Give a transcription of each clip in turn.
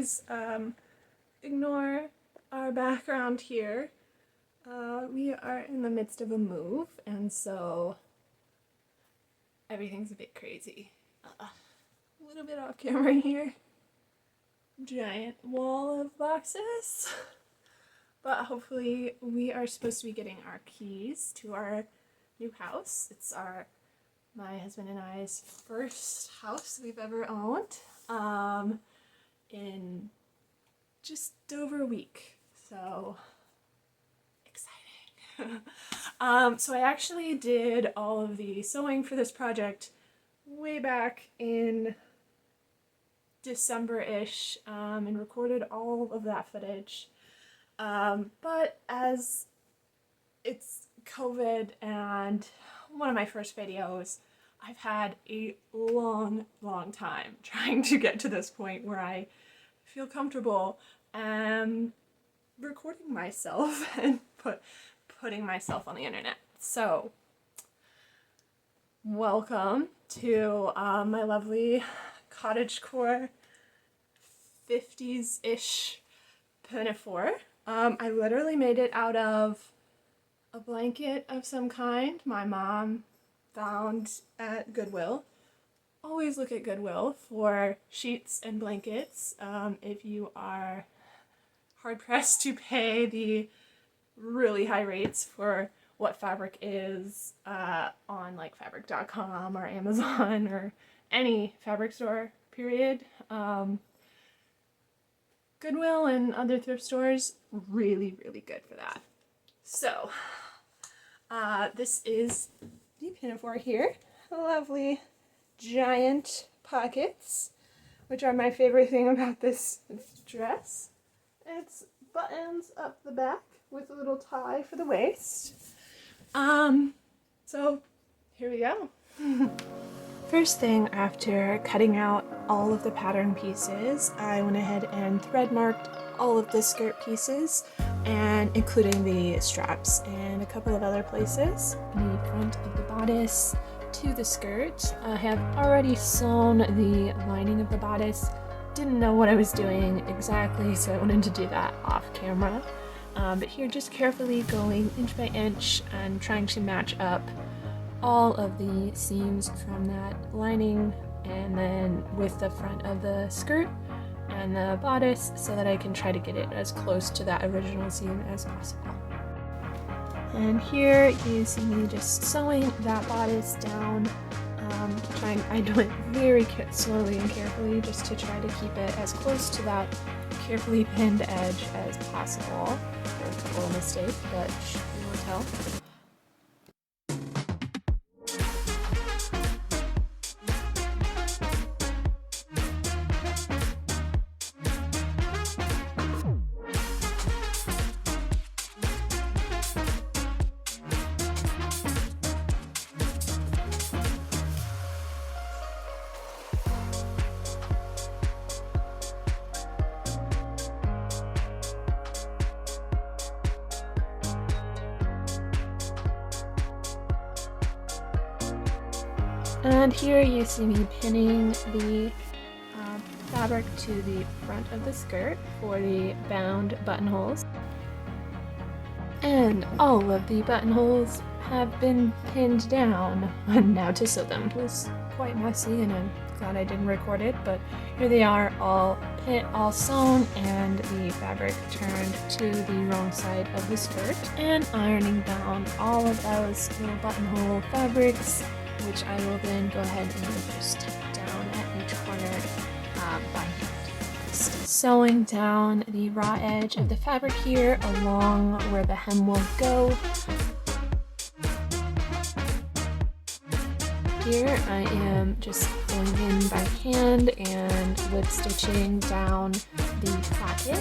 please ignore our background here. We are in the midst of a move, and so everything's a bit crazy. A little bit off camera here. Giant wall of boxes. But hopefully we are supposed to be getting our keys to our new house. It's my husband and I's first house we've ever owned in just over a week. So exciting. So I actually did all of the sewing for this project way back in December-ish and recorded all of that footage. But as it's COVID and one of my first videos, I've had a long time trying to get to this point where I feel comfortable recording myself and putting myself on the internet. So, welcome to my lovely Cottage-core 50s-ish Pinafore. I literally made it out of a blanket of some kind my mom found at Goodwill. Always look at Goodwill for sheets and blankets if you are hard-pressed to pay the really high rates for what fabric is on like fabric.com or Amazon or any fabric store, period. Goodwill and other thrift stores, really good for that. So, this is the Pinafore here. Lovely giant pockets, which are my favorite thing about this dress. It's buttons up the back with a little tie for the waist. So here we go. First thing, after cutting out all of the pattern pieces, I went ahead and thread marked all of the skirt pieces, and including the straps and a couple of other places. The front of the bodice to the skirt. I have already sewn the lining of the bodice. Didn't know what I was doing exactly, so I wanted to do that off camera. But here, just carefully going inch by inch and trying to match up all of the seams from that lining and then with the front of the skirt and the bodice so that I can try to get it as close to that original seam as possible. And here you see me just sewing that bodice down, I do it very slowly and carefully just to try to keep it as close to that carefully pinned edge as possible. There's a little mistake, but you will tell. And here you see me pinning the fabric to the front of the skirt for the bound buttonholes. And all of the buttonholes have been pinned down. And now to sew them. It was quite messy and I'm glad I didn't record it, but here they are, all sewn and the fabric turned to the wrong side of the skirt, and ironing down all of those little buttonhole fabrics, which I will then go ahead and just tack down at each corner by hand. Just sewing down the raw edge of the fabric here along where the hem will go. Here I am just going in by hand and lip stitching down the pocket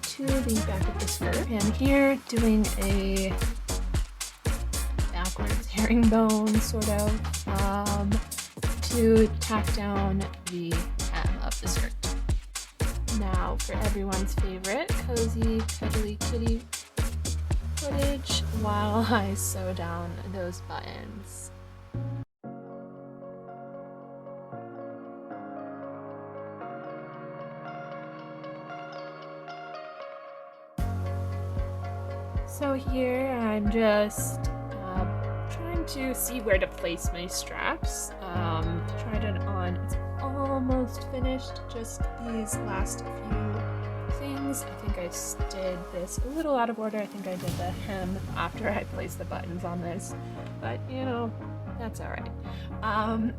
to the back of the skirt, and here doing a backwards herringbone sort of to tack down the hem of the skirt. Now for everyone's favorite cozy cuddly kitty footage while I sew down those buttons. So here I'm just trying to see where to place my straps. Tried it on. It's almost finished. Just these last few things. I think I did this a little out of order. I think I did the hem after I placed the buttons on this, but you know, that's all right.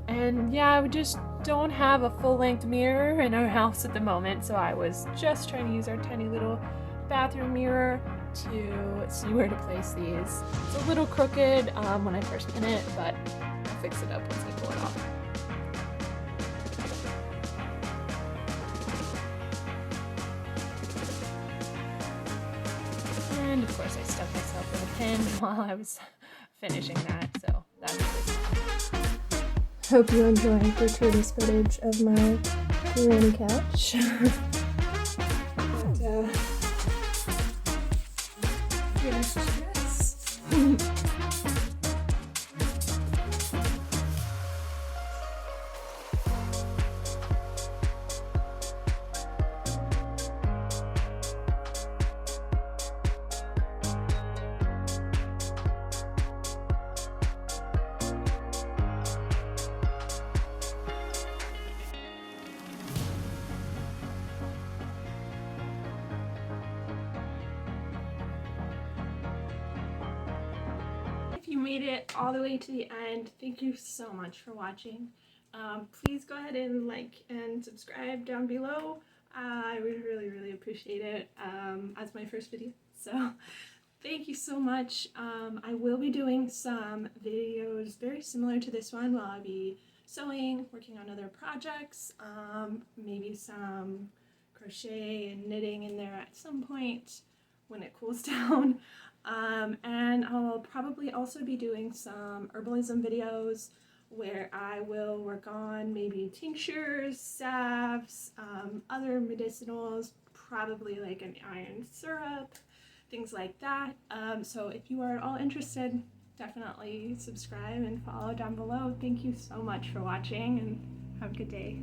And yeah, we just don't have a full-length mirror in our house at the moment, so I was just trying to use our tiny little bathroom mirror to see where to place these. It's a little crooked when I first pin it, but I'll fix it up once I pull it off. And of course I stuck myself with a pin while I was finishing that, so that was fun. Hope you enjoy gratuitous footage of my granny couch. Yes. If you made it all the way to the end, thank you so much for watching. Please go ahead and like and subscribe down below. I would really appreciate it as my first video. So thank you so much. I will be doing some videos very similar to this one while I'll be sewing, working on other projects, maybe some crochet and knitting in there at some point when it cools down. And I'll probably also be doing some herbalism videos where I will work on maybe tinctures, salves, other medicinals, probably like an iron syrup, things like that. So if you are at all interested, definitely subscribe and follow down below. Thank you so much for watching and have a good day.